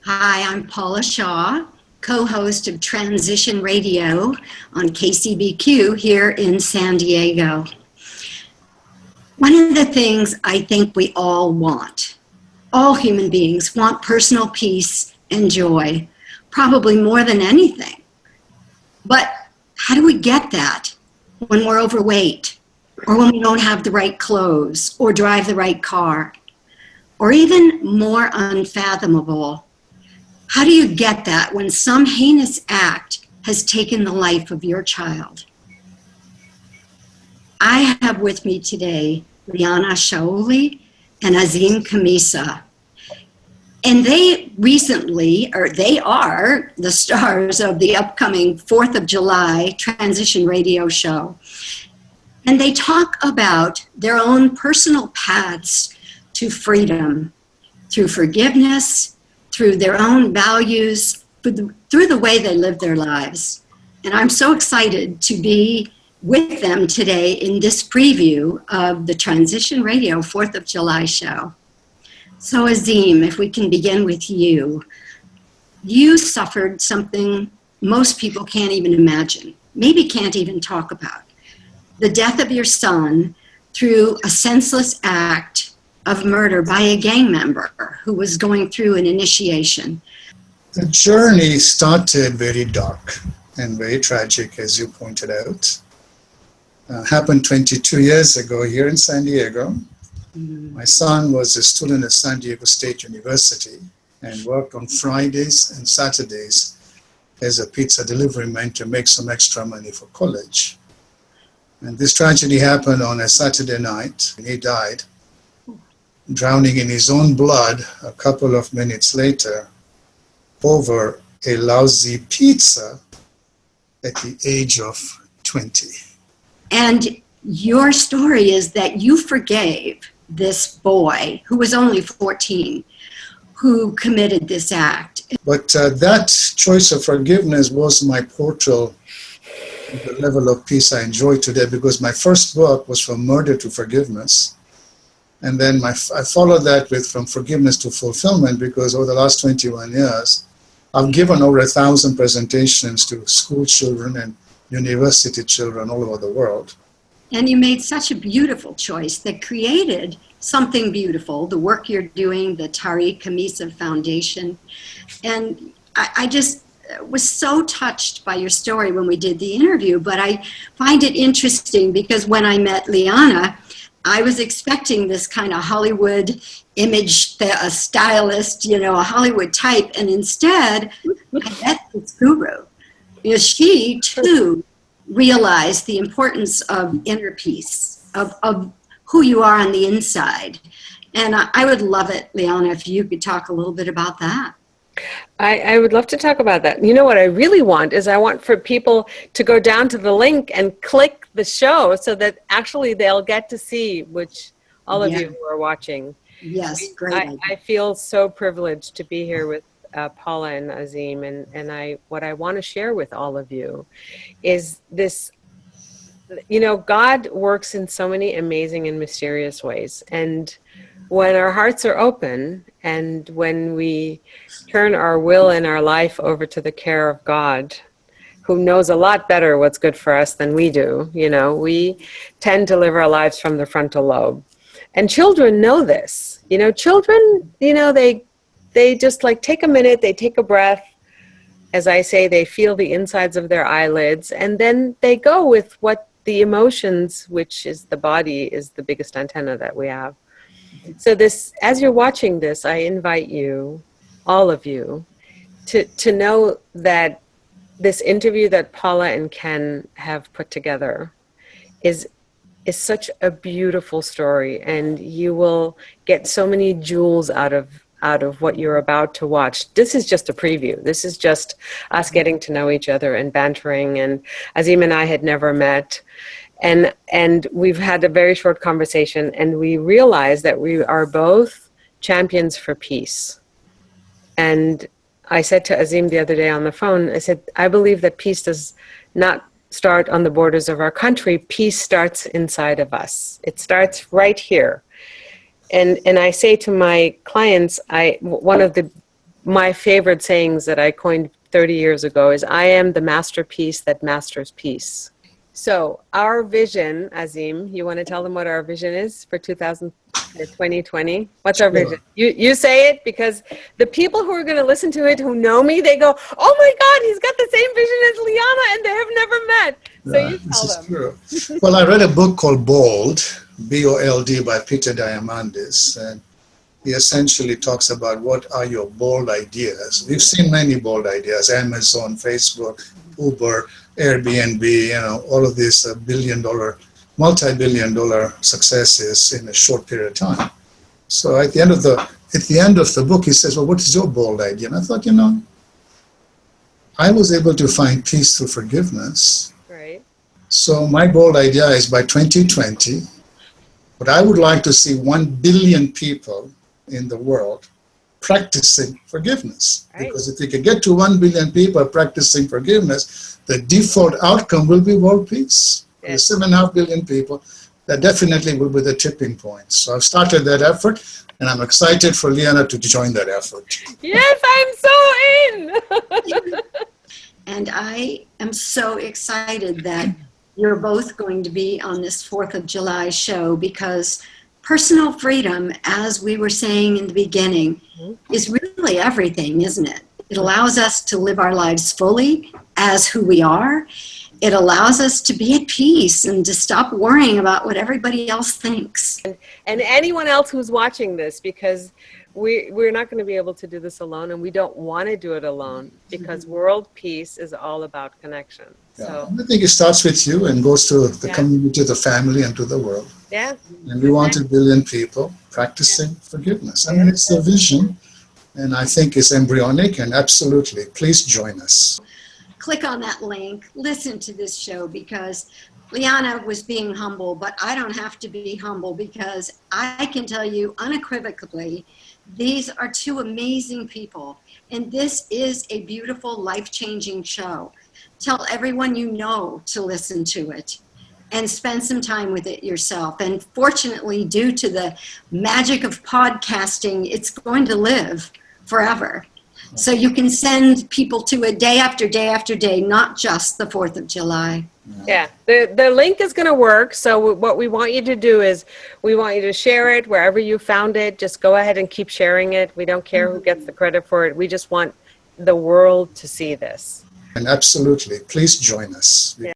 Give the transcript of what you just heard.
Hi, I'm Paula Shaw, co-host of Transition Radio on KCBQ here in San Diego. One of the things I think we all want, all human beings want personal peace and joy, probably more than anything. But how do we get that when we're overweight, or when we don't have the right clothes, or drive the right car? Or even more unfathomable, how do you get that when some heinous act has taken the life of your child? I have with me today Liana Chaouli and Azim Kamisa. And they are the stars of the upcoming 4th of July Transition Radio show. And they talk about their own personal paths to freedom through forgiveness, through their own values, through the way they live their lives. And I'm so excited to be with them today in this preview of the Transition Radio 4th of July show. So Azim, if we can begin with you. You suffered something most people can't even imagine, maybe can't even talk about. The death of your son through a senseless act of murder by a gang member who was going through an initiation. The journey started very dark and very tragic, as you pointed out. Happened 22 years ago here in San Diego. My son was a student at San Diego State University and worked on Fridays and Saturdays as a pizza delivery man to make some extra money for college. And this tragedy happened on a Saturday night, and he died, drowning in his own blood a couple of minutes later over a lousy pizza at the age of 20. And your story is that you forgave this boy who was only 14 who committed this act. But that choice of forgiveness was my portal to the level of peace I enjoy today, because my first book was From Murder to Forgiveness. And then I followed that with From Forgiveness to Fulfillment, because over the last 21 years, I've given over 1,000 presentations to school children and university children all over the world. And you made such a beautiful choice that created something beautiful, the work you're doing, the Tariq Kamisa Foundation. And I just was so touched by your story when we did the interview, but I find it interesting because when I met Liana, I was expecting this kind of Hollywood image, a stylist, a Hollywood type, and instead I met this guru. She too realized the importance of inner peace, of who you are on the inside. And I would love it, Liana, if you could talk a little bit about that. I would love to talk about that. You know what I really want is I want for people to go down to the link and click the show so that actually they'll get to see, which all of you who are watching. Yes, great. I feel so privileged to be here with Paula and Azim, and what I want to share with all of you is this. God works in so many amazing and mysterious ways, and when our hearts are open and when we turn our will and our life over to the care of God, who knows a lot better what's good for us than we do, we tend to live our lives from the frontal lobe. And children know this. Children, they just take a minute, they take a breath. As I say, they feel the insides of their eyelids, and then they go with what the emotions, which is the body, is the biggest antenna that we have. So as you're watching this, I invite you, all of you, to know that this interview that Paula and Ken have put together is such a beautiful story, and you will get so many jewels out of what you're about to watch. This is just a preview. This is just us getting to know each other and bantering, and Azim and I had never met. And we've had a very short conversation, and we realized that we are both champions for peace. And I said to Azim the other day on the phone, I said, I believe that peace does not start on the borders of our country. Peace starts inside of us. It starts right here. And I say to my clients, one of the my favorite sayings that I coined 30 years ago is, I am the masterpiece that masters peace. So our vision, Azim, you want to tell them what our vision is for 2020? What's our vision? You say it, because the people who are going to listen to it, who know me, they go, oh my God, he's got the same vision as Liana, and they have never met. So you tell them. This is true. Well, I read a book called Bold, B-O-L-D, by Peter Diamandis, and he essentially talks about what are your bold ideas. We've seen many bold ideas: Amazon, Facebook, Uber, Airbnb, all of these multi-billion-dollar successes in a short period of time. So at the end of the book, he says, well, what is your bold idea? And I thought, I was able to find peace through forgiveness. Right. So my bold idea is by 2020, but I would like to see 1 billion people in the world practicing forgiveness. Right. Because if we can get to 1 billion people practicing forgiveness, the default outcome will be world peace. Yes. There's 7.5 billion people. That definitely will be the tipping point. So I've started that effort, and I'm excited for Liana to join that effort. Yes, I'm so in! And I am so excited that you're both going to be on this 4th of July show, because personal freedom, as we were saying in the beginning, is really everything, isn't it? It allows us to live our lives fully as who we are. It allows us to be at peace and to stop worrying about what everybody else thinks. And anyone else who's watching this, because we're not going to be able to do this alone, and we don't want to do it alone, because world peace is all about connection. Yeah. So I think it starts with you and goes to the community, the family, and to the world. Yeah. And we want 1 billion people practicing forgiveness. I mean, it's a vision, and I think it's embryonic, and absolutely, please join us. Click on that link, listen to this show, because Liana was being humble, but I don't have to be humble, because I can tell you unequivocally, these are 2 amazing people, and this is a beautiful, life-changing show. Tell everyone you know to listen to it, and spend some time with it yourself. And fortunately, due to the magic of podcasting, it's going to live forever. So you can send people to it day after day after day, not just the 4th of July. Yeah, the link is going to work. So what we want you to do is, we want you to share it wherever you found it. Just go ahead and keep sharing it. We don't care who gets the credit for it. We just want the world to see this. And absolutely, please join us.